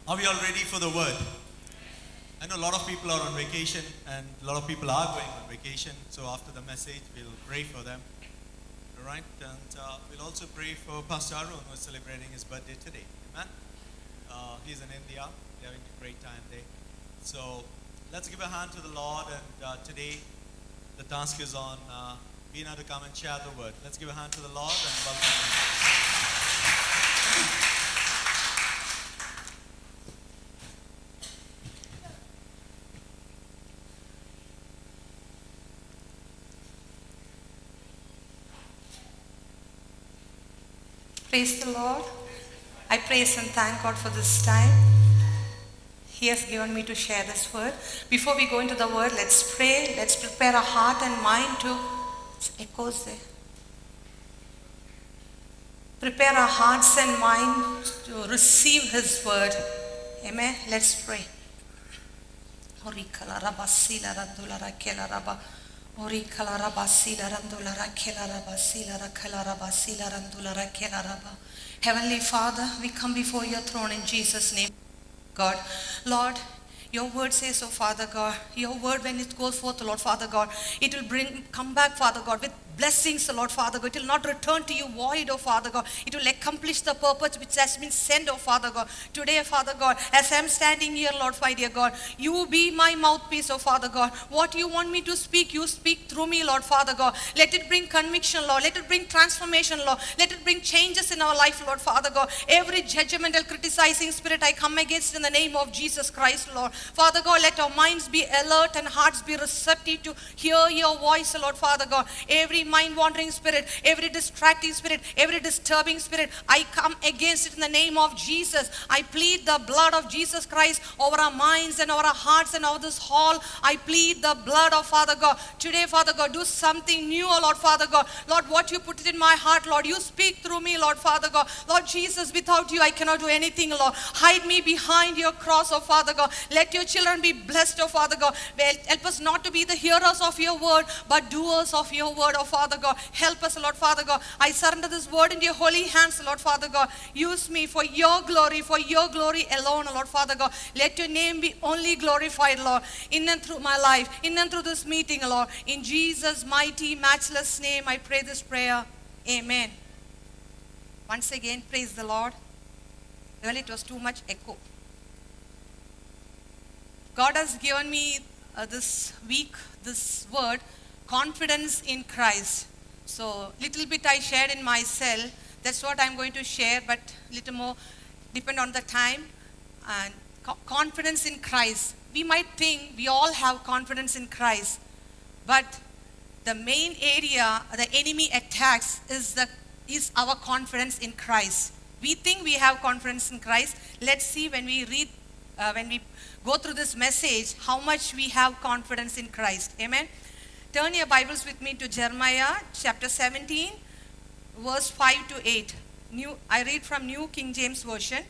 Are we all ready for the word? I know a lot of people are on vacation and a lot of people are going on vacation. So after the message, we'll pray for them. All right? And we'll also pray for Pastor Arun, who is celebrating his birthday today. Amen? He's in India. They're having a great time there. So let's give a hand to the Lord. And today, the task is on Bina to come and share the word. Let's give a hand to the Lord and welcome him. Praise the Lord. I praise and thank God for this time. He has given me to share this word. Before we go into the word, let's pray. Let's prepare our heart and mind to... Echoes there. Prepare our hearts and mind to receive His word. Amen. Let's pray. We Heavenly Father, we come before your throne in Jesus' name, God. Lord, your word says, oh Father God, your word when it goes forth, Lord Father God, it will come back, Father God, with blessings, Lord Father God. It will not return to you void, oh Father God. It will accomplish the purpose which has been sent, oh Father God. Today, Father God, as I am standing here, Lord, my dear God, you be my mouthpiece, oh Father God. What you want me to speak, you speak through me, Lord Father God. Let it bring conviction, Lord. Let it bring transformation, Lord. Let it bring changes in our life, Lord Father God. Every judgmental, criticizing spirit I come against in the name of Jesus Christ, Lord. Father God, let our minds be alert and hearts be receptive to hear your voice, Lord Father God. Every mind-wandering spirit, every distracting spirit, every disturbing spirit, I come against it in the name of Jesus. I plead the blood of Jesus Christ over our minds and over our hearts and over this hall. I plead the blood of Father God. Today, Father God, do something new, oh Lord Father God. Lord, what you put it in my heart, Lord, you speak through me, Lord Father God. Lord Jesus, without you, I cannot do anything, Lord. Hide me behind your cross, oh Father God. Let your children be blessed, oh Father God. Help us not to be the hearers of your word, but doers of your word, oh Father God. Help us, Lord Father God. I surrender this word into your holy hands, Lord Father God. Use me for your glory alone, Lord Father God. Let your name be only glorified, Lord, in and through my life, in and through this meeting, Lord. In Jesus' mighty, matchless name, I pray this prayer. Amen. Once again, praise the Lord. Really, it was too much echo. God has given me this week, this word, confidence in Christ. So, little bit I shared in my cell. That's what I'm going to share, but little more depend on the time. And confidence in Christ. We might think we all have confidence in Christ, but the main area the enemy attacks is our confidence in Christ. We think we have confidence in Christ. Let's see when we read, when we go through this message, how much we have confidence in Christ. Amen. Turn your Bibles with me to Jeremiah chapter 17, verse 5 to 8. I read from New King James Version.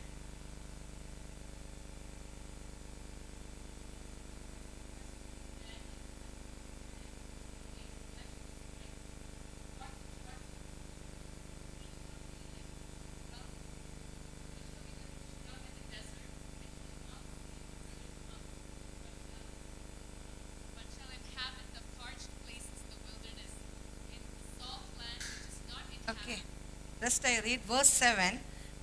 Okay, rest I read verse 7.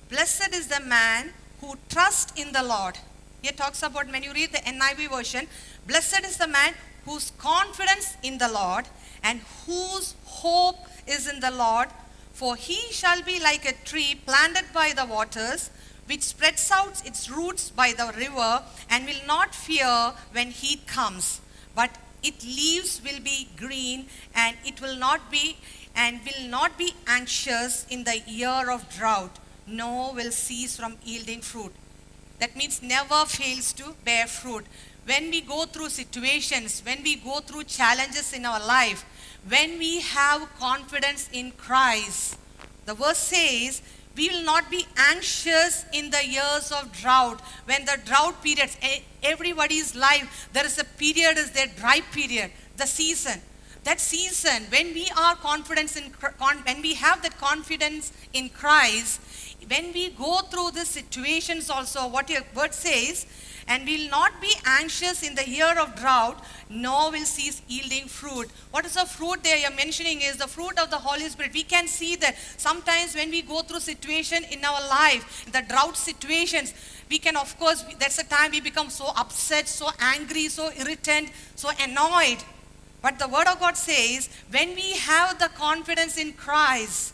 Blessed is the man who trusts in the Lord. Here talks about, when you read the NIV version, blessed is the man whose confidence in the Lord and whose hope is in the Lord, for he shall be like a tree planted by the waters, which spreads out its roots by the river and will not fear when heat comes, but its leaves will be green and will not be anxious in the year of drought, nor will cease from yielding fruit. That means never fails to bear fruit. When we go through situations, when we go through challenges in our life, when we have confidence in Christ, the verse says, we will not be anxious in the years of drought. When the drought periods, everybody's life, there is a period, is their dry period, the season. That season, when we are when we have that confidence in Christ, when we go through these situations also, what your word says, and will not be anxious in the year of drought, nor will cease yielding fruit. What is the fruit there you're mentioning is the fruit of the Holy Spirit. We can see that sometimes when we go through situation in our life, the drought situations, we can, of course, that's the time we become so upset, so angry, so irritant, so annoyed. But the word of God says, when we have the confidence in Christ,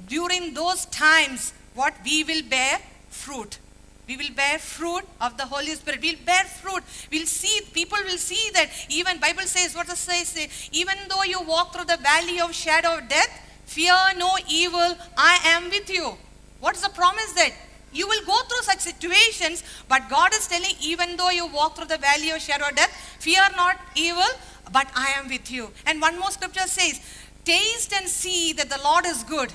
during those times, what we will bear fruit. We will bear fruit of the Holy Spirit. We'll bear fruit. We'll see, people will see that. Even Bible says, what does it say? Even though you walk through the valley of shadow of death, fear no evil, I am with you. What is the promise that? You will go through such situations, but God is telling, even though you walk through the valley of shadow of death, fear not evil, but I am with you. And one more scripture says, taste and see that the Lord is good.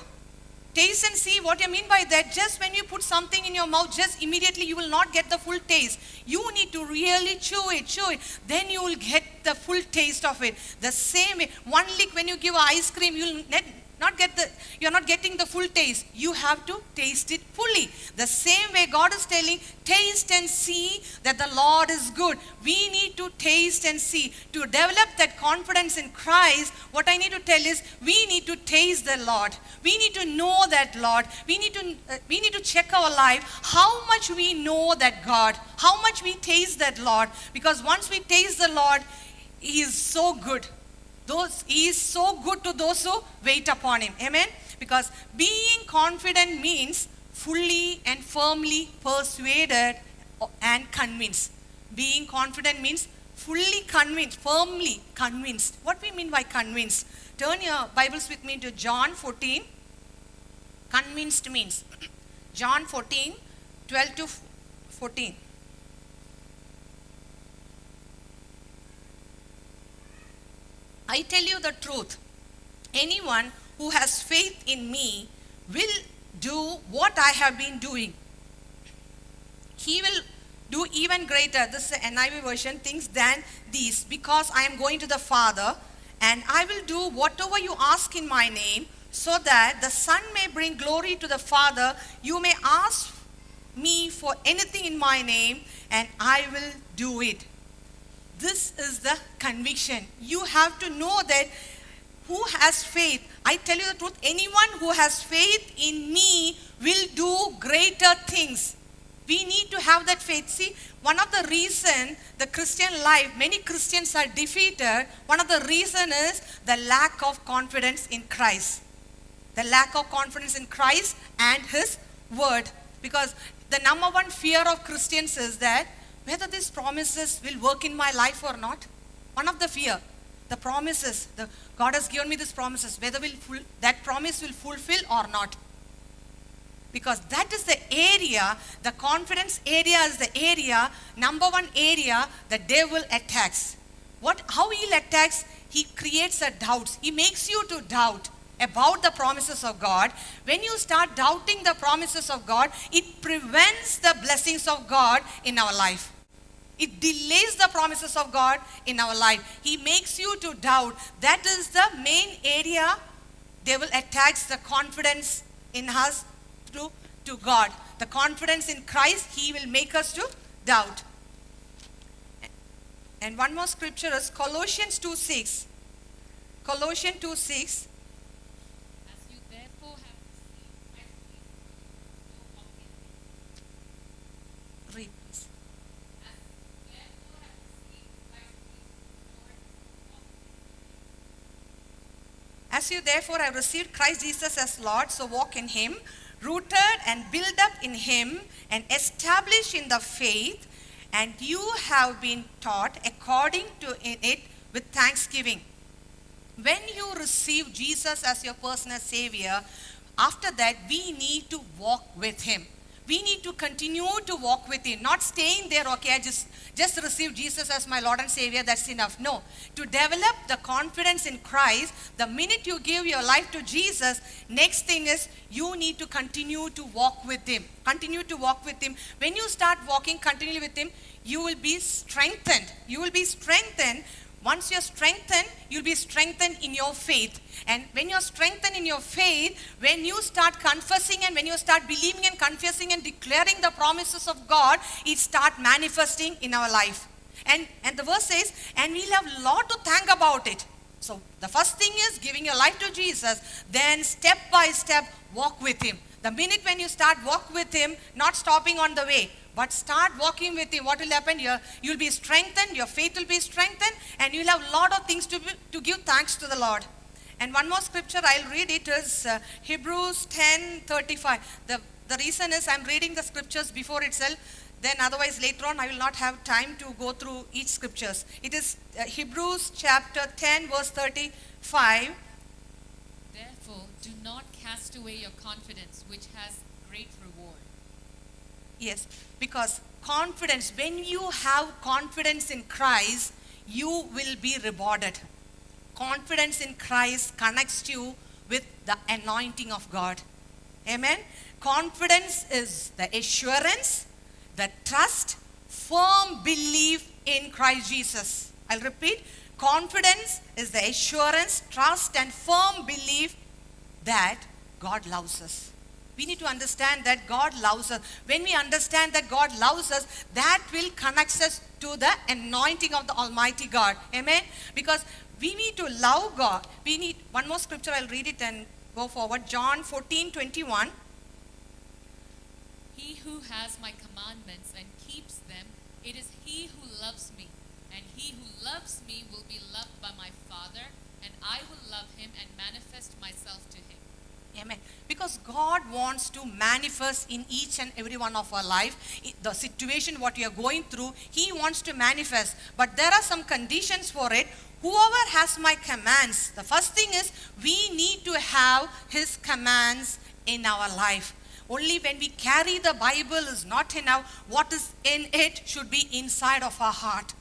Taste and see, what I mean by that, just when you put something in your mouth, just immediately you will not get the full taste. You need to really chew it. Then you will get the full taste of it. The same way, one lick when you give ice cream, you're not getting the full taste. You have to taste it fully. The same way God is telling, taste and see that the Lord is good. We need to taste and see. To develop that confidence in Christ, what I need to tell is, we need to taste the Lord. We need to know that Lord. We need to check our life, how much we know that God, how much we taste that Lord. Because once we taste the Lord, He is so good. He is so good to those who wait upon Him. Amen? Because being confident means fully and firmly persuaded and convinced. Being confident means fully convinced, firmly convinced. What we mean by convinced? Turn your Bibles with me to John 14. Convinced means John 14, 12 to 14. I tell you the truth. Anyone who has faith in me will do what I have been doing. He will do even greater, this is the NIV version, things than these, because I am going to the Father, and I will do whatever you ask in my name, so that the Son may bring glory to the Father. You may ask me for anything in my name, and I will do it. This is the conviction. You have to know that who has faith. I tell you the truth, anyone who has faith in me will do greater things. We need to have that faith. See, one of the reasons the Christian life, many Christians are defeated, one of the reasons is the lack of confidence in Christ. The lack of confidence in Christ and His word. Because the number one fear of Christians is that whether these promises will work in my life or not. One of the fear, the promises, God has given me these promises, whether that promise will fulfill or not. Because that is the area, the confidence area is the area, number one area the devil attacks. How he attacks? He creates a doubt. He makes you to doubt about the promises of God. When you start doubting the promises of God, it prevents the blessings of God in our life. It delays the promises of God in our life. He makes you to doubt. That is the main area devil attacks the confidence in us to God. The confidence in Christ, He will make us to doubt. And one more scripture is Colossians 2:6. Colossians 2:6. Read, please. As you therefore have received Christ Jesus as Lord, so walk in Him, rooted and built up in Him and established in the faith, and you have been taught according to it with thanksgiving. When you receive Jesus as your personal Savior, after that we need to walk with Him. We need to continue to walk with Him, not staying there, okay, I just receive Jesus as my Lord and Savior, that's enough. No. To develop the confidence in Christ, the minute you give your life to Jesus, next thing is you need to continue to walk with Him. Continue to walk with Him. When you start walking continually with Him, you will be strengthened. You will be strengthened Once you're strengthened, you'll be strengthened in your faith. And when you're strengthened in your faith, when you start confessing and when you start believing and confessing and declaring the promises of God, it start manifesting in our life. And the verse says, and we'll have a lot to thank about it. So the first thing is giving your life to Jesus, then step by step walk with him. The minute when you start walk with him, not stopping on the way, but start walking with him, what will happen? You'll be strengthened, your faith will be strengthened, and you'll have a lot of things to give thanks to the Lord. And one more scripture, I'll read it, is Hebrews 10:35. The reason is I'm reading the scriptures before itself, then otherwise later on I will not have time to go through each scriptures. It is Hebrews chapter 10 verse 35. Therefore, do not cast away your confidence, which has great reward. Yes, because confidence, when you have confidence in Christ, you will be rewarded. Confidence in Christ connects you with the anointing of God. Amen. Confidence is the assurance, the trust, firm belief in Christ Jesus. I'll repeat. Confidence is the assurance, trust, and firm belief that God loves us. We need to understand that God loves us. When we understand that God loves us, that will connect us to the anointing of the Almighty God. Amen. Because we need to love God. We need one more scripture. I'll read it and go forward. John 14:21. He who has my commandments and keeps them, it is he who loves me. And he who loves me will be loved by my Father, and I will love him and manifest myself to him. Amen. Because God wants to manifest in each and every one of our life. The situation what we are going through, he wants to manifest. But there are some conditions for it. Whoever has my commands, the first thing is we need to have his commands in our life. Only when we carry the Bible is not enough. What is in it should be inside of our heart.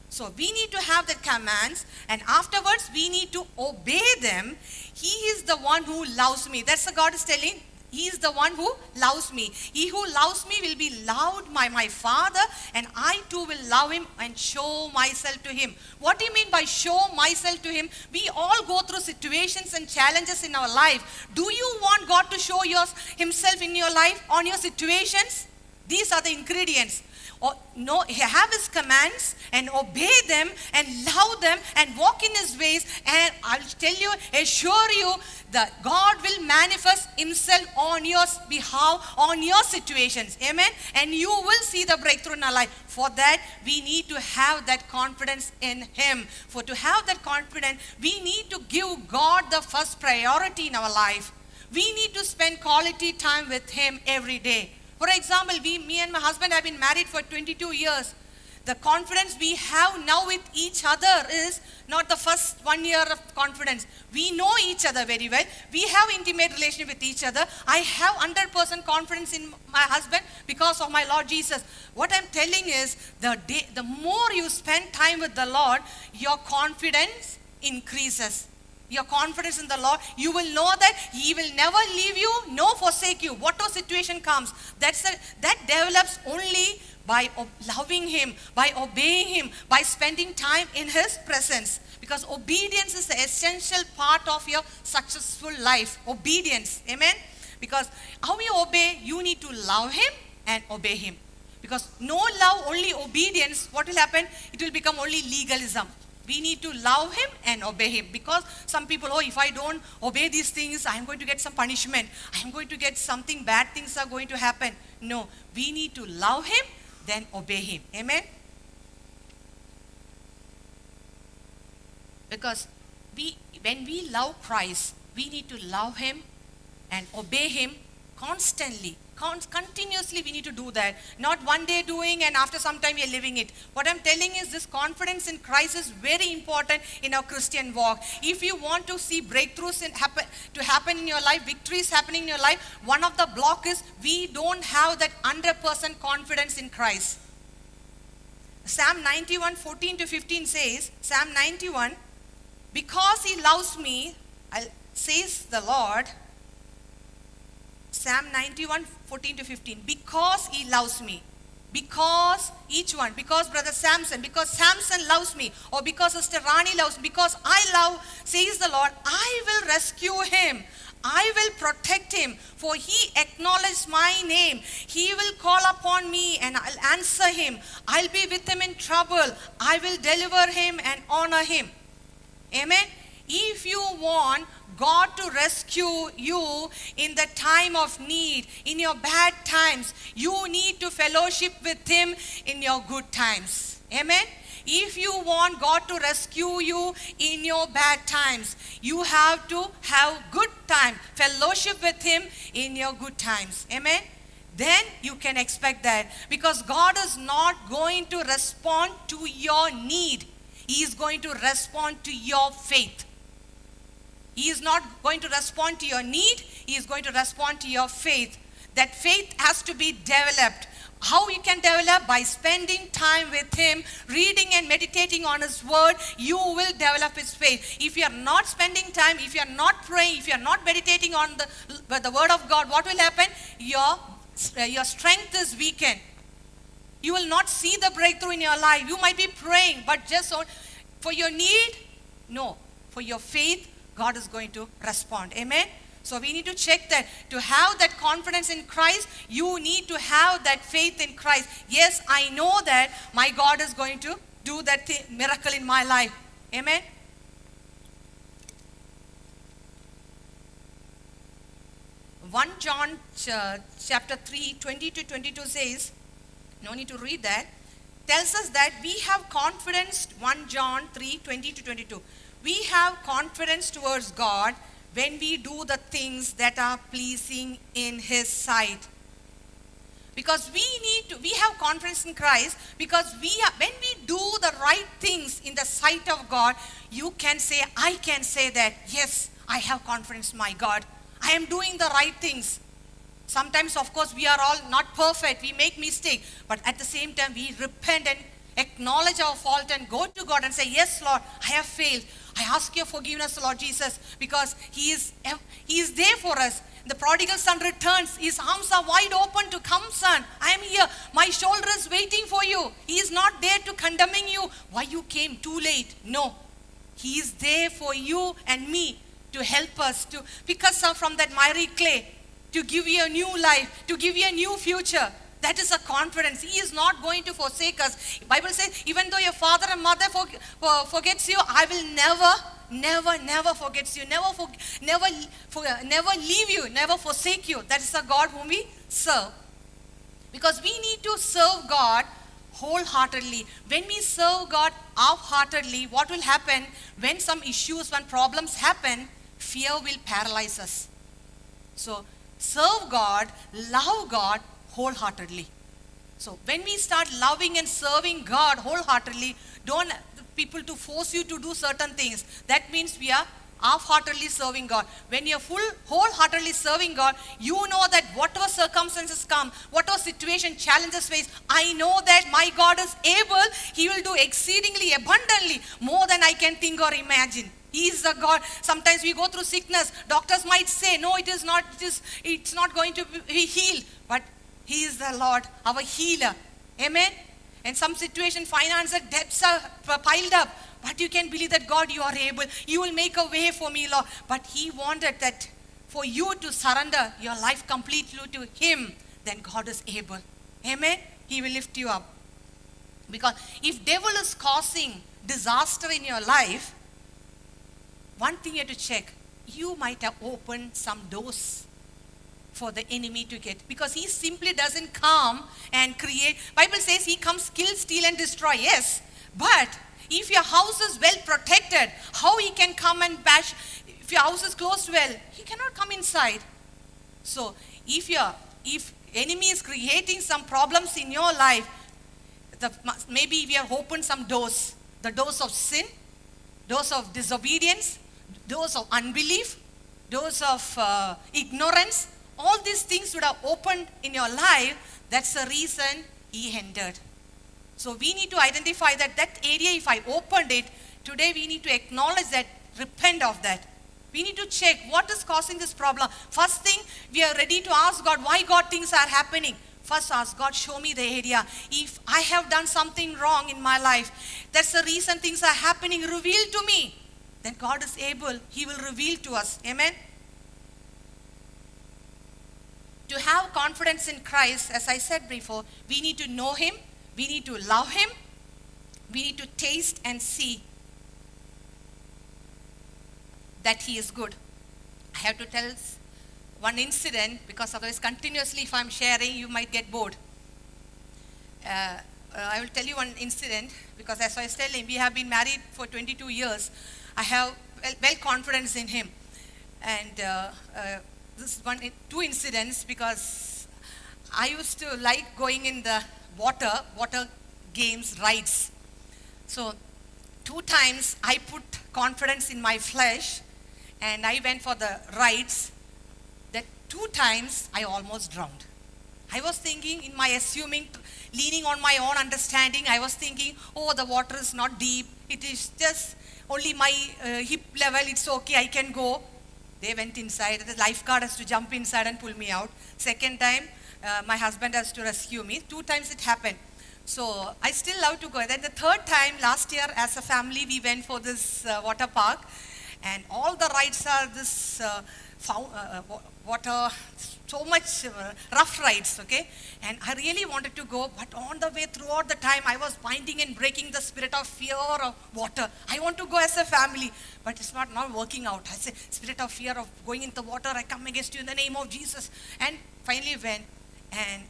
So we need to have the commands, and afterwards we need to obey them. He is the one who loves me. That's what God is telling. He is the one who loves me. He who loves me will be loved by my Father, and I too will love him and show myself to him. What do you mean by show myself to him? We all go through situations and challenges in our life. Do you want God to show himself in your life, on your situations? These are the ingredients. No, have his commands and obey them and love them and walk in his ways, and I'll tell you, assure you that God will manifest himself on your behalf, on your situations. Amen. And you will see the breakthrough in our life. For that, we need to have that confidence in him. For to have that confidence, we need to give God the first priority in our life. We need to spend quality time with him every day. For example, me and my husband have been married for 22 years. The confidence we have now with each other is not the first 1 year of confidence. We know each other very well. We have intimate relationship with each other. I have 100% confidence in my husband because of my Lord Jesus. What I'm telling is, the more you spend time with the Lord, your confidence increases. Your confidence in the Lord, you will know that he will never leave you, nor forsake you. Whatever situation comes, that develops only by loving him, by obeying him, by spending time in his presence. Because obedience is the essential part of your successful life. Obedience, amen. Because how you obey, you need to love him and obey him. Because no love, only obedience, what will happen? It will become only legalism. We need to love him and obey him. Because some people, if I don't obey these things, I am going to get some punishment. I am going to get something, bad things are going to happen. No, we need to love him, then obey him. Amen. Because when we love Christ, we need to love him and obey him constantly. Continuously we need to do that. Not one day doing and after some time we are living it. What I'm telling is, this confidence in Christ is very important in our Christian walk. If you want to see breakthroughs happen in your life, victories happening in your life, one of the block is we don't have that 100% confidence in Christ. Psalm 91, 14-15 says, Psalm 91, because he loves me, says the Lord, Psalm 91, 14-15, because he loves me. Because each one, because Brother Samson, because Samson loves me, or because Sister Rani loves me, because I love, says the Lord, I will rescue him. I will protect him, for he acknowledged my name. He will call upon me and I'll answer him. I'll be with him in trouble. I will deliver him and honor him. Amen. If you want God to rescue you in the time of need, in your bad times, you need to fellowship with him in your good times. Amen. If you want God to rescue you in your bad times, you have to have good time, fellowship with him in your good times. Amen. Then you can expect that, because God is not going to respond to your need. He is going to respond to your faith. He is not going to respond to your need. He is going to respond to your faith. That faith has to be developed. How you can develop? By spending time with him, reading and meditating on his word, you will develop his faith. If you are not spending time, if you are not praying, if you are not meditating on the word of God, what will happen? Your strength is weakened. You will not see the breakthrough in your life. You might be praying, but just for your need? No. For your faith, God is going to respond. Amen. So we need to check that. To have that confidence in Christ, you need to have that faith in Christ. Yes, I know that my God is going to do that miracle in my life. Amen. John chapter 3, 20 to 22 says, no need to read that, tells us that we have confidence, 1 John 3, 20 to 22. We have confidence towards God when we do the things that are pleasing in his sight. Because we have confidence in Christ, because when we do the right things in the sight of God, you can say, I can say that, yes, I have confidence in my God. I am doing the right things. Sometimes, of course, we are all not perfect. We make mistakes. But at the same time, we repent and acknowledge our fault and go to God and say, yes, Lord, I have failed. I ask your forgiveness, Lord Jesus, because he is there for us. The prodigal son returns. His arms are wide open to come, son. I am here. My shoulder is waiting for you. He is not there to condemning you. Why you came too late? No. He is there for you and me to help us, to pick us up from that miry clay, to give you a new life, to give you a new future. That is a confidence. He is not going to forsake us. The Bible says, even though your father and mother forgets you, I will never forget you, never leave you, never forsake you. That is the God whom we serve. Because we need to serve God wholeheartedly. When we serve God half-heartedly, what will happen? When some issues, when problems happen, fear will paralyze us. So, serve God, love God wholeheartedly. So when we start loving and serving God wholeheartedly, don't people to force you to do certain things. That means we are half-heartedly serving God. When you're wholeheartedly serving God, you know that whatever circumstances come, whatever situation, challenges face, I know that my God is able. He will do exceedingly abundantly more than I can think or imagine. He is the God. Sometimes we go through sickness. Doctors might say, no, it's not going to be healed. But he is the Lord, our healer. Amen. And some situation, financial debts are piled up. But you can believe that God, you are able. You will make a way for me, Lord. But he wanted that for you to surrender your life completely to him. Then God is able. Amen. He will lift you up. Because if devil is causing disaster in your life, one thing you have to check. You might have opened some doors for the enemy to get, because he simply doesn't come and create. Bible says he comes kill, steal and destroy. Yes, but if your house is well protected, how he can come and bash? If your house is closed well, he cannot come inside. So if enemy is creating some problems in your life, maybe we have opened some doors, the doors of sin, doors of disobedience, doors of unbelief, doors of ignorance. All these things would have opened in your life. That's the reason he hindered. So we need to identify that area, if I opened it, today we need to acknowledge that, repent of that. We need to check what is causing this problem. First thing, we are ready to ask God, why God things are happening. first ask God, show me the area. If I have done something wrong in my life, that's the reason things are happening, reveal to me. Then God is able, He will reveal to us. Amen. To have confidence in Christ, as I said before, we need to know Him, we need to love Him, we need to taste and see that He is good. I have to tell one incident, because otherwise continuously if I'm sharing, you might get bored. I will tell you one incident, because as I was telling, we have been married for 22 years. I have well confidence in him. And this is two incidents, because I used to like going in the water games, rides. So 2 times I put confidence in my flesh and I went for the rides. That 2 times I almost drowned. I was thinking in my assuming, leaning on my own understanding, I was thinking, oh, the water is not deep. It is just only my hip level. It's okay, I can go. They went inside. The lifeguard has to jump inside and pull me out. Second time, my husband has to rescue me. 2 times it happened. So I still love to go. Then the 3rd time, last year as a family, we went for this water park. And all the rides are this water, so much rough rides, okay? And I really wanted to go, but on the way throughout the time, I was binding and breaking the spirit of fear of water. I want to go as a family, but it's not working out. I say, spirit of fear of going into the water, I come against you in the name of Jesus. And finally went, and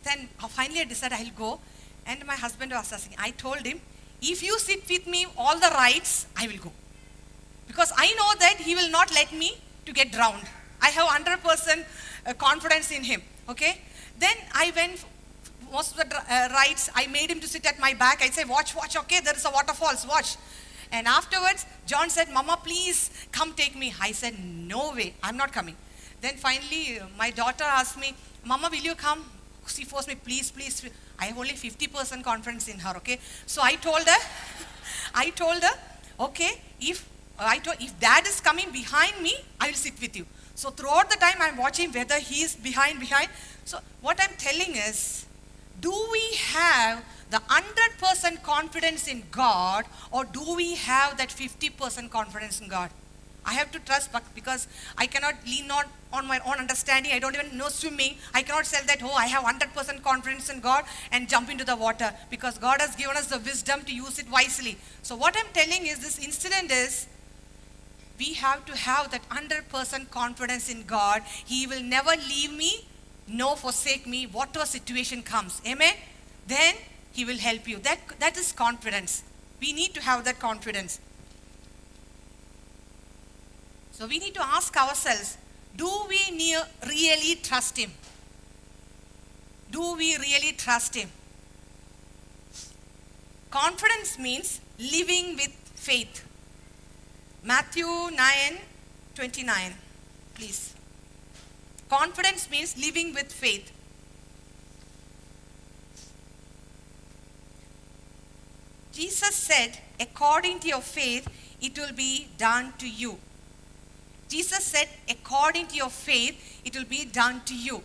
then finally I decided I'll go. And my husband was asking, I told him, if you sit with me all the rides, I will go. Because I know that he will not let me to get drowned. I have 100% confidence in him, okay? Then I went, most of the rides, I made him to sit at my back. I say, watch, okay, there is a waterfalls, watch. And afterwards, John said, Mama, please come take me. I said, no way, I'm not coming. Then finally, my daughter asked me, Mama, will you come? She forced me, please. I have only 50% confidence in her, okay? So I told her, okay, if dad is coming behind me, I will sit with you. So throughout the time I'm watching whether he is behind. So what I'm telling is, do we have the 100% confidence in God, or do we have that 50% confidence in God? I have to trust, because I cannot lean on my own understanding. I don't even know swimming. I cannot say that, I have 100% confidence in God and jump into the water, because God has given us the wisdom to use it wisely. So what I'm telling is, this incident is, we have to have that 100% confidence in God. He will never leave me, nor forsake me, whatever situation comes. Amen? Then He will help you. That is confidence. We need to have that confidence. So we need to ask ourselves, do we really trust Him? Do we really trust Him? Confidence means living with faith. Matthew 9:29, please. Confidence means living with faith. Jesus said, according to your faith, it will be done to you. Jesus said, according to your faith, it will be done to you.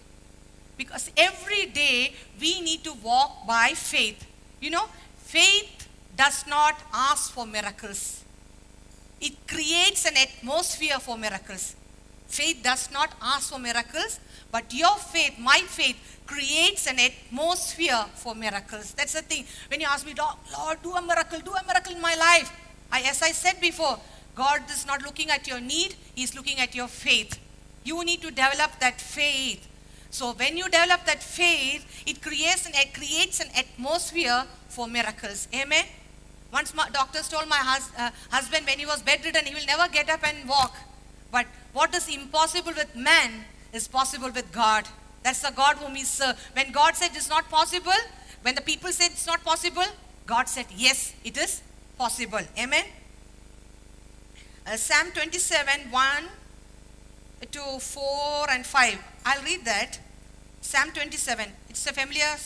Because every day we need to walk by faith. Faith does not ask for miracles. It creates an atmosphere for miracles. Faith does not ask for miracles, but your faith, my faith, creates an atmosphere for miracles. That's the thing. When you ask me, Lord, do a miracle in my life. As I said before, God is not looking at your need, He's looking at your faith. You need to develop that faith. So when you develop that faith, it creates an atmosphere for miracles. Amen? Once my doctors told my husband when he was bedridden, he will never get up and walk. But what is impossible with man is possible with God. That's the God whom we serve. When God said it's not possible, when the people said it's not possible, God said, yes, it is possible. Amen? Psalm 27, 1 to 4 and 5. I'll read that. Psalm 27. It's a familiar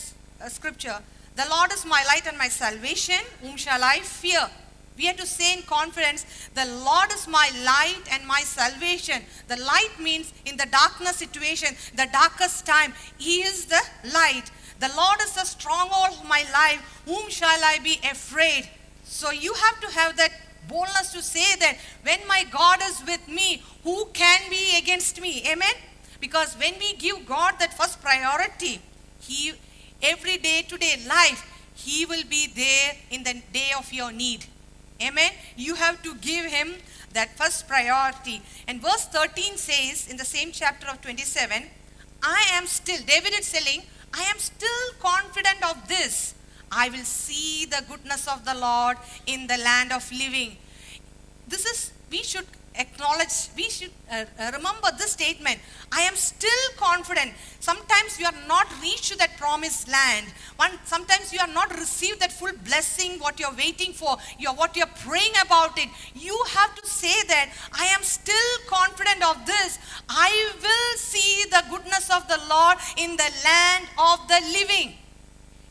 scripture. The Lord is my light and my salvation. Whom shall I fear? We have to say in confidence, the Lord is my light and my salvation. The light means in the darkness situation, the darkest time, He is the light. The Lord is the stronghold of my life. Whom shall I be afraid? So you have to have that boldness to say that when my God is with me, who can be against me? Amen? Because when we give God that first priority, He, every day-to-day life, He will be there in the day of your need. Amen? You have to give Him that first priority. And verse 13 says, in the same chapter of 27, I am still, David is telling, I am still confident of this. I will see the goodness of the Lord in the land of living. This is, we should acknowledge, we should remember this statement. I am still confident. Sometimes you are not reached to that promised land. Sometimes you are not received that full blessing, what you are waiting for, what you are praying about it. You have to say that, I am still confident of this. I will see the goodness of the Lord in the land of the living.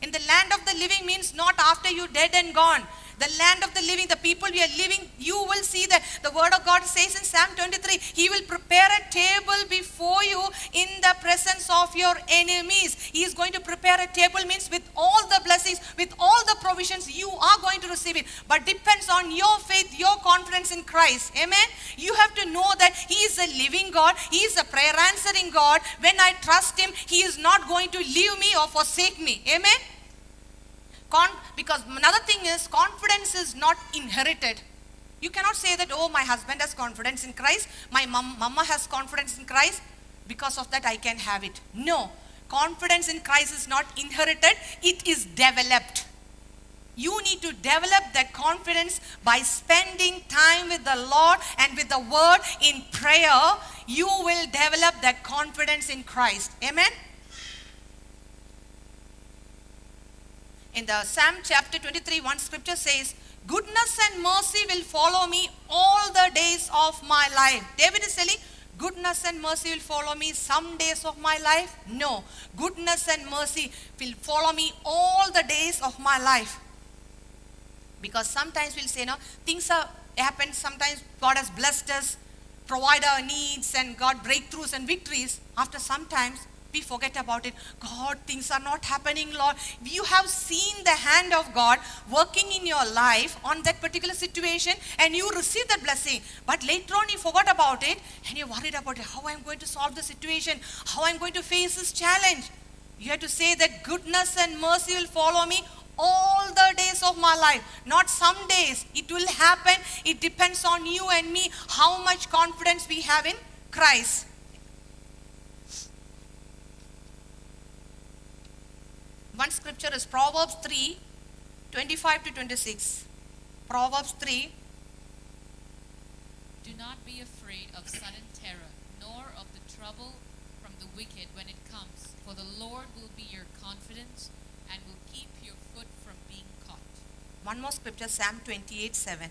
In the land of the living means not after you dead and gone. The land of the living, the people we are living, you will see that the word of God says in Psalm 23, He will prepare a table before you in the presence of your enemies. He is going to prepare a table means with all the blessings, with all the provisions, you are going to receive it. But depends on your faith, your confidence in Christ. Amen. You have to know that He is a living God. He is a prayer answering God. When I trust Him, He is not going to leave me or forsake me. Amen. Because another thing is, confidence is not inherited. You cannot say that, oh, my husband has confidence in Christ, my mama has confidence in Christ, because of that I can have it. No, confidence in Christ is not inherited, it is developed. You need to develop that confidence by spending time with the Lord and with the Word in prayer. You will develop that confidence in Christ. Amen. In the Psalm chapter 23, one scripture says, goodness and mercy will follow me all the days of my life. David is telling, goodness and mercy will follow me some days of my life? No. Goodness and mercy will follow me all the days of my life. Because sometimes we'll say, no, things are happen. Sometimes God has blessed us, provide our needs and got breakthroughs and victories. After sometimes we forget about it. God, things are not happening, Lord. You have seen the hand of God working in your life on that particular situation and you receive that blessing. But later on you forgot about it and you're worried about it. How I'm going to solve the situation? How I'm going to face this challenge? You have to say that goodness and mercy will follow me all the days of my life. Not some days. It will happen. It depends on you and me how much confidence we have in Christ. One scripture is Proverbs 3, 25 to 26. Proverbs 3. Do not be afraid of sudden terror, nor of the trouble from the wicked when it comes. For the Lord will be your confidence and will keep your foot from being caught. One more scripture, Psalm 28, 7.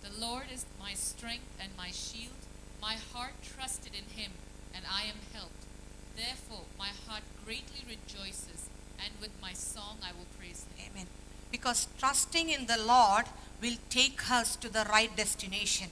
The Lord is my strength and my shield. My heart trusted in Him, and I am helped. Therefore, my heart greatly rejoices, and with my song I will praise Him. Amen. Because trusting in the Lord will take us to the right destination.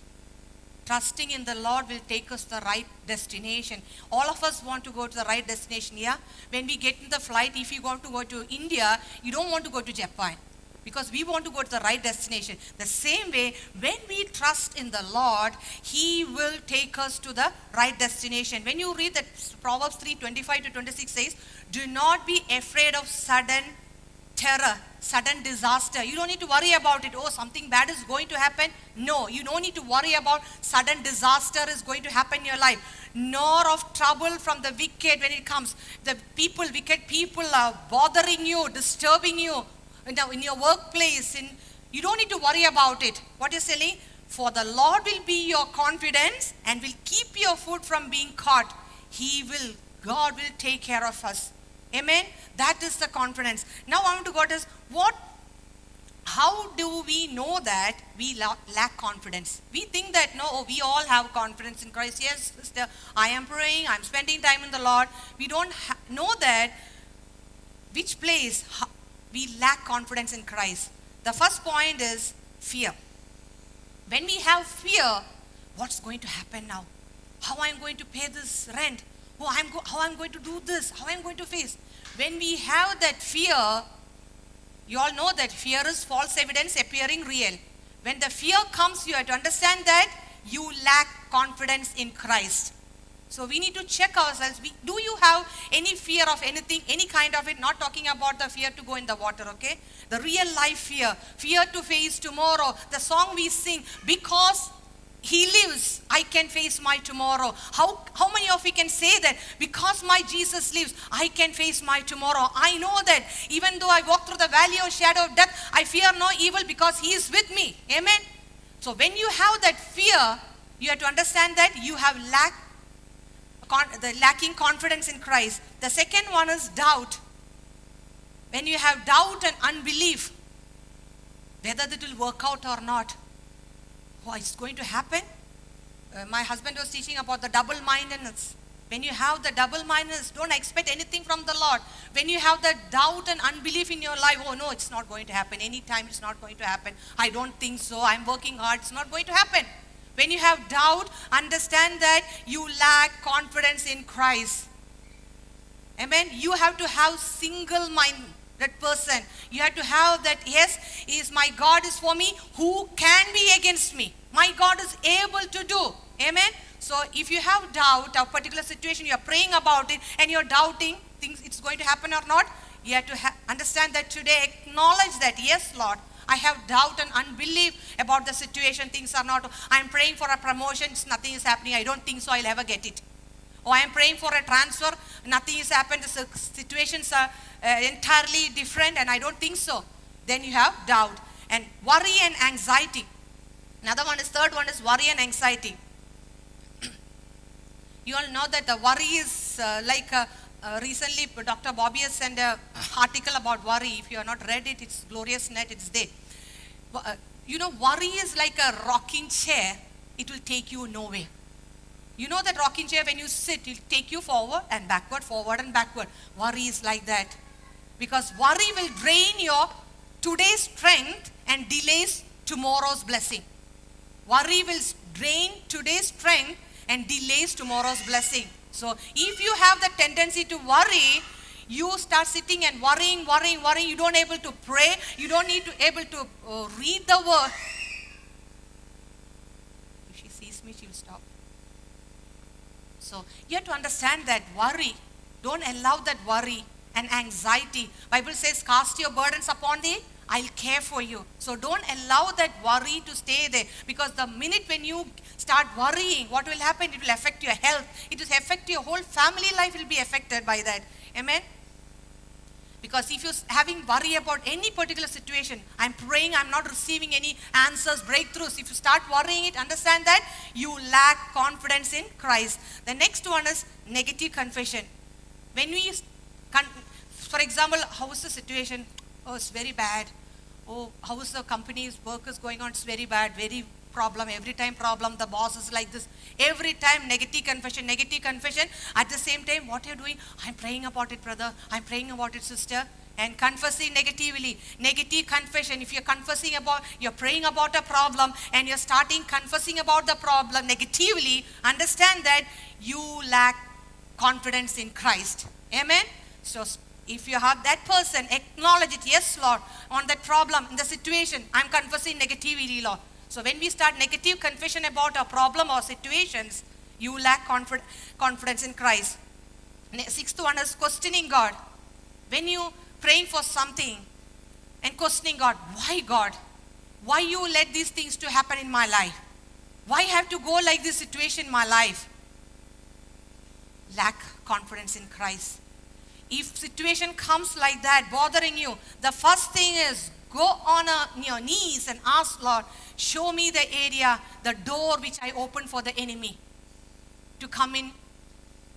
Trusting in the Lord will take us to the right destination. All of us want to go to the right destination, yeah? When we get in the flight, if you want to go to India, you don't want to go to Japan. Because we want to go to the right destination. The same way, when we trust in the Lord, He will take us to the right destination. When you read that Proverbs 3, 25 to 26 says, do not be afraid of sudden terror, sudden disaster. You don't need to worry about it. Oh, something bad is going to happen. No, you don't need to worry about sudden disaster is going to happen in your life. Nor of trouble from the wicked when it comes. The people, wicked people are bothering you, disturbing you. In your workplace, you don't need to worry about it. What is saying? For the Lord will be your confidence and will keep your foot from being caught. God will take care of us. Amen. That is the confidence. Now I want to go to how do we know that we lack confidence? We think that we all have confidence in Christ. Yes, sister, I am praying, I'm spending time in the Lord. We don't know that which place we lack confidence in Christ. The first point is fear. When we have fear, what's going to happen now? How I'm going to pay this rent? How I'm going to do this? How I'm going to face? When we have that fear, you all know that fear is false evidence appearing real. When the fear comes, you have to understand that you lack confidence in Christ. So we need to check ourselves. Do you have any fear of anything, any kind of it? Not talking about the fear to go in the water, okay? The real life fear, fear to face tomorrow. The song we sing, because He lives, I can face my tomorrow. How many of you can say that? Because my Jesus lives, I can face my tomorrow. I know that even though I walk through the valley of shadow of death, I fear no evil because He is with me. Amen. So when you have that fear, you have to understand that you have lacking confidence in Christ. The second one is doubt. When you have doubt and unbelief, whether it will work out or not. Oh, it's going to happen. My husband was teaching about the double-mindedness. When you have the double-mindedness, don't expect anything from the Lord. When you have the doubt and unbelief in your life, oh no, it's not going to happen. Anytime it's not going to happen. I don't think so. I'm working hard. It's not going to happen. When you have doubt, understand that you lack confidence in Christ. Amen. You have to have single mind. That person, you have to have that, yes, is my God is for me, who can be against me? My God is able to do. Amen. So if you have doubt of a particular situation, you are praying about it and you're doubting things it's going to happen or not, you have to understand that today, acknowledge that, yes, Lord, I have doubt and unbelief about the situation. Things are not, I'm praying for a promotion, nothing is happening. I don't think so I'll ever get it. Or I am praying for a transfer, nothing has happened, the situations are entirely different and I don't think so. Then you have doubt and worry and anxiety. Another one is, third one is worry and anxiety. You all know that the worry is recently Dr. Bobby has sent an article about worry. If you have not read it, it's glorious net, it's there. Worry is like a rocking chair. It will take you nowhere. You know that rocking chair, when you sit, it will take you forward and backward. Worry is like that. Because worry will drain your today's strength and delays tomorrow's blessing. Worry will drain today's strength and delays tomorrow's blessing. So if you have the tendency to worry, you start sitting and worrying. You don't able to pray. You don't need to able to read the word. If she sees me, she will stop. So you have to understand that worry. Don't allow that worry and anxiety. Bible says, cast your burdens upon thee, I'll care for you. So don't allow that worry to stay there. Because the minute when you start worrying, what will happen? It will affect your health. It will affect your whole family life will be affected by that. Amen. Because if you're having worry about any particular situation, I'm praying, I'm not receiving any answers, breakthroughs. If you start worrying it, understand that you lack confidence in Christ. The next one is negative confession. When we, for example, how is the situation? Oh, it's very bad. Oh, how is the company's workers going on? It's very bad, very problem, every time problem, the boss is like this. Every time negative confession. At the same time, what you're doing? I'm praying about it, brother. I'm praying about it, sister. And confessing negatively. Negative confession. If you're praying about a problem and you're starting confessing about the problem negatively, understand that you lack confidence in Christ. Amen? So if you have that person, acknowledge it. Yes, Lord, on that problem, in the situation, I'm confessing negatively, Lord. So when we start negative confession about a problem or situations, you lack confidence in Christ. Sixth one is questioning God. When you praying for something and questioning God, why God? Why you let these things to happen in my life? Why have to go like this situation in my life? Lack confidence in Christ. If situation comes like that, bothering you, the first thing is go on your knees and ask, Lord, show me the area, the door which I opened for the enemy to come in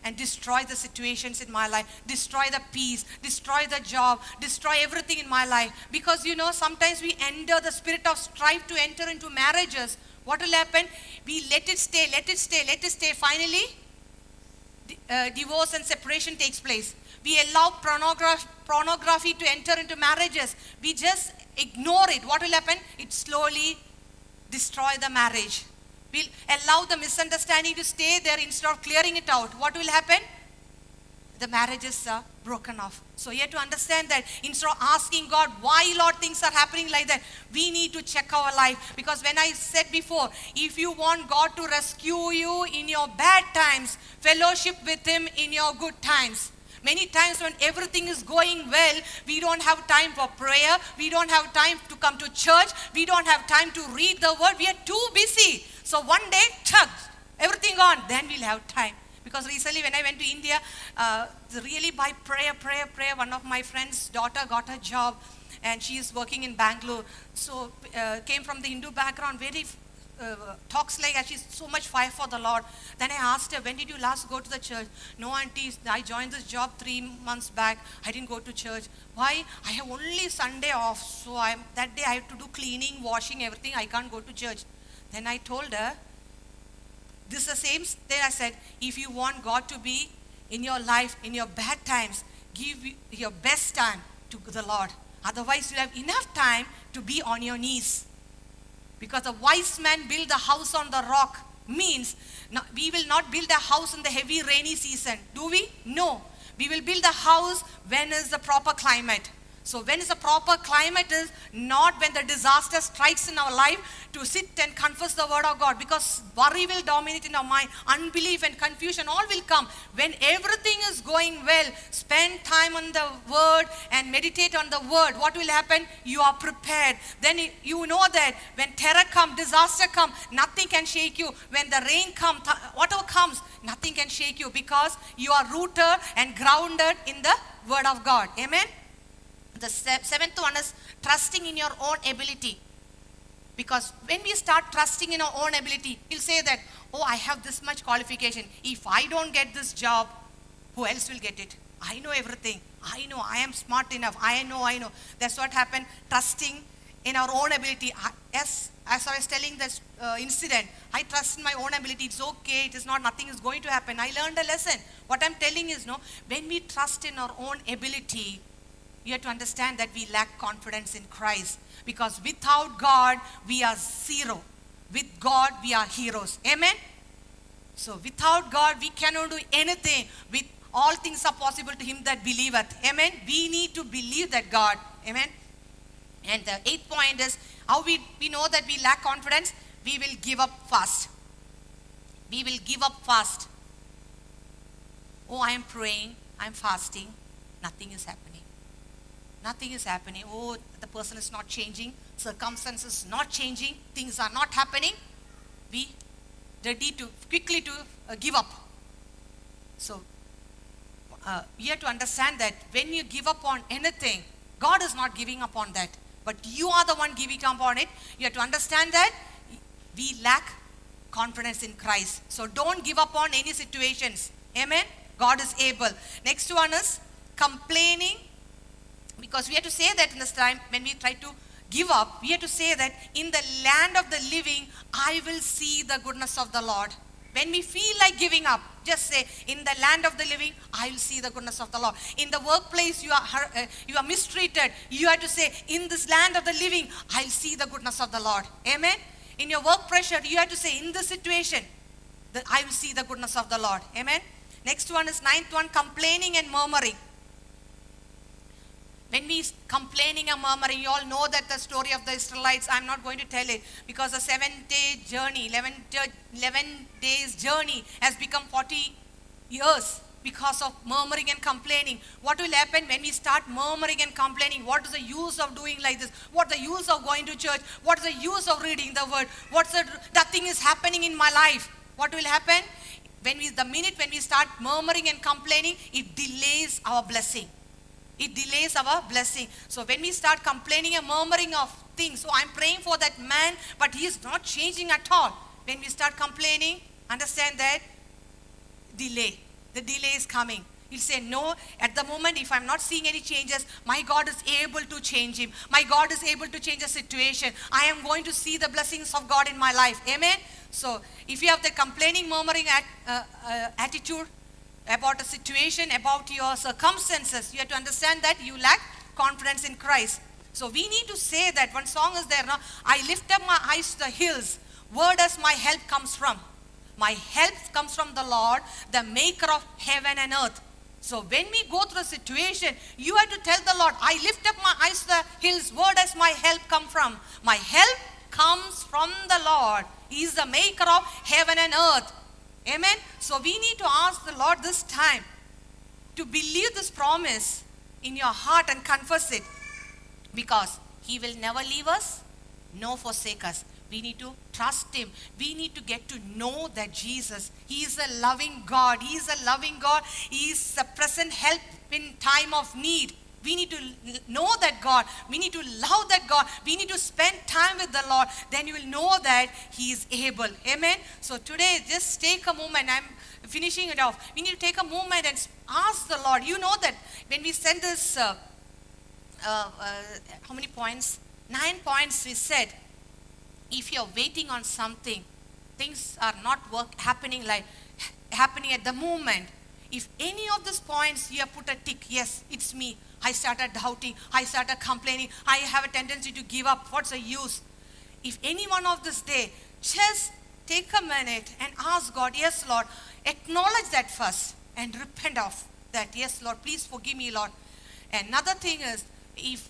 and destroy the situations in my life, destroy the peace, destroy the job, destroy everything in my life. Because sometimes we enter the spirit of strife to enter into marriages. What will happen? We let it stay. Finally, divorce and separation takes place. We allow pornography to enter into marriages. We just ignore it, what will happen? It slowly destroy the marriage. We'll allow the misunderstanding to stay there instead of clearing it out. What will happen? The marriage is broken off. So you have to understand that instead of asking God, why Lord things are happening like that, we need to check our life. Because when I said before, if you want God to rescue you in your bad times, fellowship with Him in your good times. Many times when everything is going well, we don't have time for prayer. We don't have time to come to church. We don't have time to read the word. We are too busy. So one day, chug, everything gone. Then we'll have time. Because recently when I went to India, really by prayer, one of my friend's daughter got a job and she is working in Bangalore. So came from the Hindu background, very talks like she's so much fire for the Lord. Then I asked her, when did you last go to the church? No, auntie, I joined this job 3 months back. I didn't go to church. Why? I have only Sunday off. So that day I have to do cleaning, washing, everything. I can't go to church. Then I told her, this is the same thing I said, if you want God to be in your life, in your bad times, give your best time to the Lord. Otherwise, you have enough time to be on your knees. Because a wise man build a house on the rock means we will not build a house in the heavy rainy season. Do we? No. We will build a house when is the proper climate. So when is the proper climate is not when the disaster strikes in our life to sit and confess the word of God, because worry will dominate in our mind, unbelief and confusion all will come. When everything is going well, spend time on the word and meditate on the word. What will happen? You are prepared. Then you know that when terror comes, disaster comes, nothing can shake you. When the rain comes, whatever comes, nothing can shake you because you are rooted and grounded in the word of God. Amen. The seventh one is trusting in your own ability. Because when we start trusting in our own ability, we'll say that, oh, I have this much qualification. If I don't get this job, who else will get it? I know everything. I know. I am smart enough. I know. That's what happened. Trusting in our own ability. As I was telling this incident, I trust in my own ability. It's okay. It is not, nothing is going to happen. I learned a lesson. What I'm telling is, when we trust in our own ability, you have to understand that we lack confidence in Christ. Because without God, we are zero. With God, we are heroes. Amen? So without God, we cannot do anything. With all things are possible to him that believeth. Amen? We need to believe that God. Amen? And the 8th point is, how we know that we lack confidence? We will give up fast. We will give up fast. Oh, I am praying. I am fasting. Nothing is happening. Nothing is happening. Oh, the person is not changing. Circumstances not changing. Things are not happening. We ready to quickly to give up. So you have to understand that when you give up on anything, God is not giving up on that. But you are the one giving up on it. You have to understand that we lack confidence in Christ. So don't give up on any situations. Amen? God is able. Next one is complaining. Because we have to say that in this time, when we try to give up, we have to say that in the land of the living, I will see the goodness of the Lord. When we feel like giving up, just say, in the land of the living, I will see the goodness of the Lord. In the workplace, you are mistreated. You have to say, in this land of the living, I'll see the goodness of the Lord. Amen? In your work pressure, you have to say, in this situation, that I will see the goodness of the Lord. Amen? Next one is 9th one, complaining and murmuring. When we complaining and murmuring, you all know that the story of the Israelites, I'm not going to tell it, because the 7-day journey, 11 days journey has become 40 years because of murmuring and complaining. What will happen when we start murmuring and complaining? What is the use of doing like this? What is the use of going to church? What is the use of reading the word? Nothing is happening in my life. What will happen? The minute when we start murmuring and complaining, it delays our blessing. It delays our blessing. So when we start complaining and murmuring of things, so I'm praying for that man, but he is not changing at all. When we start complaining, understand that delay. The delay is coming. He'll say, no, at the moment, if I'm not seeing any changes, my God is able to change him. My God is able to change the situation. I am going to see the blessings of God in my life. Amen? So if you have the complaining, murmuring attitude, about a situation, about your circumstances, you have to understand that you lack confidence in Christ. So we need to say that. One song is there now. I lift up my eyes to the hills. Where does my help comes from? My help comes from the Lord, the maker of heaven and earth. So when we go through a situation, you have to tell the Lord, I lift up my eyes to the hills. Where does my help come from? My help comes from the Lord. He is the maker of heaven and earth. Amen. So we need to ask the Lord this time to believe this promise in your heart and confess it, because He will never leave us nor forsake us. We need to trust Him. We need to get to know that Jesus, He is a loving God. He is a loving God. He is a present help in time of need. We need to know that God. We need to love that God. We need to spend time with the Lord. Then you will know that He is able. Amen. So today, just take a moment. I'm finishing it off. We need to take a moment and ask the Lord. You know that when we send this, how many points? 9 points we said. If you're waiting on something, things are not happening at the moment. If any of these points you have put a tick, yes, it's me. I started doubting. I started complaining. I have a tendency to give up. What's the use? If any one of this day, just take a minute and ask God, yes, Lord, acknowledge that first and repent of that. Yes, Lord, please forgive me, Lord. Another thing is, if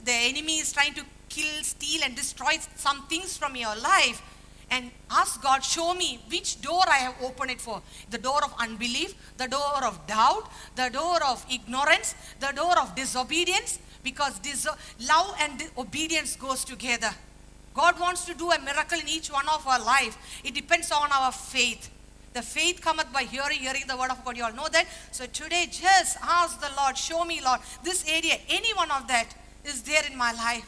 the enemy is trying to kill, steal, and destroy some things from your life, and ask God, show me which door I have opened it for. The door of unbelief, the door of doubt, the door of ignorance, the door of disobedience, because love and obedience goes together. God wants to do a miracle in each one of our life. It depends on our faith. The faith cometh by hearing the word of God. You all know that. So today, just ask the Lord, show me, Lord, this area, any one of that is there in my life.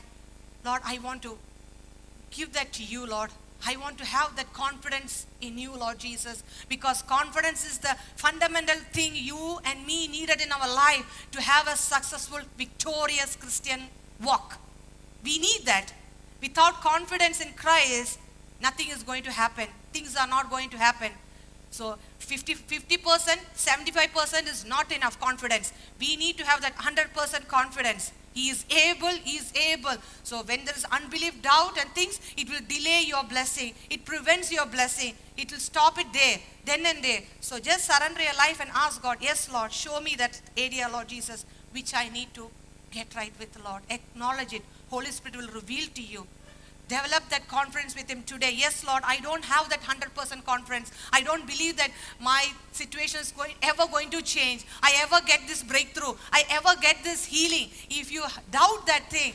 Lord, I want to give that to you, Lord. I want to have that confidence in you, Lord Jesus, because confidence is the fundamental thing you and me needed in our life to have a successful, victorious Christian walk. We need that. Without confidence in Christ, nothing is going to happen. Things are not going to happen. So 50%, 75% is not enough confidence. We need to have that 100% confidence. He is able, He is able. So when there is unbelief, doubt and things, it will delay your blessing. It prevents your blessing. It will stop it there, then and there. So just surrender your life and ask God, yes, Lord, show me that area, Lord Jesus, which I need to get right with the Lord. Acknowledge it. Holy Spirit will reveal to you. Develop that confidence with Him today. Yes, Lord, I don't have that 100% confidence. I don't believe that my situation is ever going to change. I ever get this breakthrough. I ever get this healing. If you doubt that thing,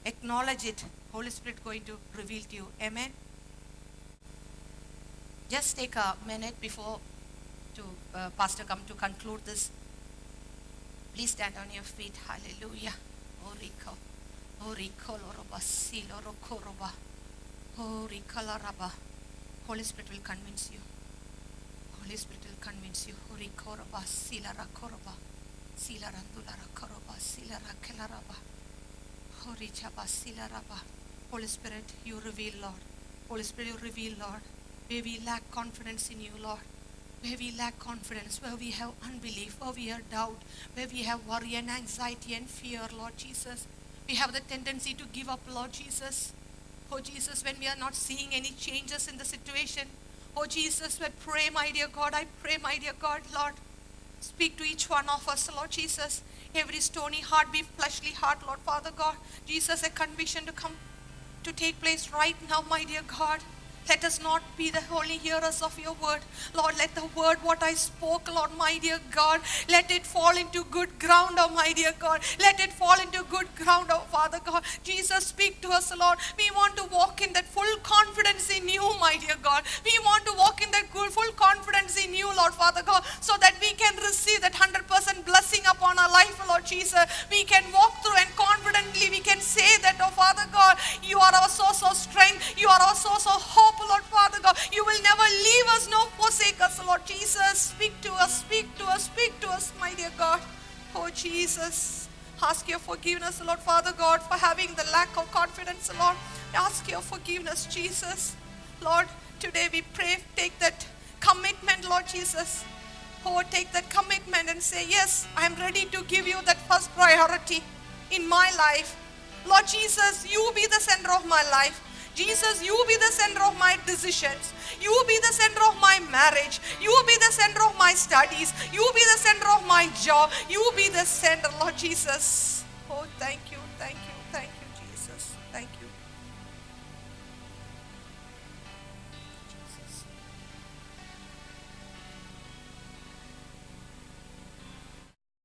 acknowledge it. Holy Spirit going to reveal to you. Amen. Just take a minute before Pastor come to conclude this. Please stand on your feet. Hallelujah. Holy Spirit will convince you. Holy Spirit will convince you. Holy Spirit, you reveal, Lord. Holy Spirit, you reveal, Lord, where we lack confidence in you, Lord. Where we lack confidence, where we have unbelief, where we have doubt, where we have worry and anxiety and fear, Lord Jesus. We have the tendency to give up, Lord Jesus. Oh Jesus, when we are not seeing any changes in the situation. Oh Jesus, I pray, my dear God, Lord, speak to each one of us, Lord Jesus. Every stony heart be fleshly heart, Lord Father God. Jesus, a conviction to come to take place right now, my dear God. Let us not be the only hearers of your word. Lord, let the word what I spoke, Lord, my dear God, let it fall into good ground, oh my dear God. Let it fall into good ground, oh Father God. Jesus, speak to us, Lord. We want to walk in that full confidence in you, my dear God. We want to walk in that full confidence in you, Lord Father God, so that we can receive that 100% blessing upon our life, Lord Jesus. We can walk through and confidently we can say that, oh Father God, you are our source of strength. You are our source of hope, Lord Father God. You will never leave us nor forsake us, Lord Jesus. Speak to us, my dear God. Oh Jesus, ask your forgiveness, Lord Father God, for having the lack of confidence, Lord. Ask your forgiveness, Jesus. Lord, today we pray, take that commitment, Lord Jesus. Oh, take that commitment and say, yes, I am ready to give you that first priority in my life. Lord Jesus, you be the center of my life. Jesus, you be the center of my decisions. You be the center of my marriage. You be the center of my studies. You be the center of my job. You be the center, Lord Jesus. Oh, thank you.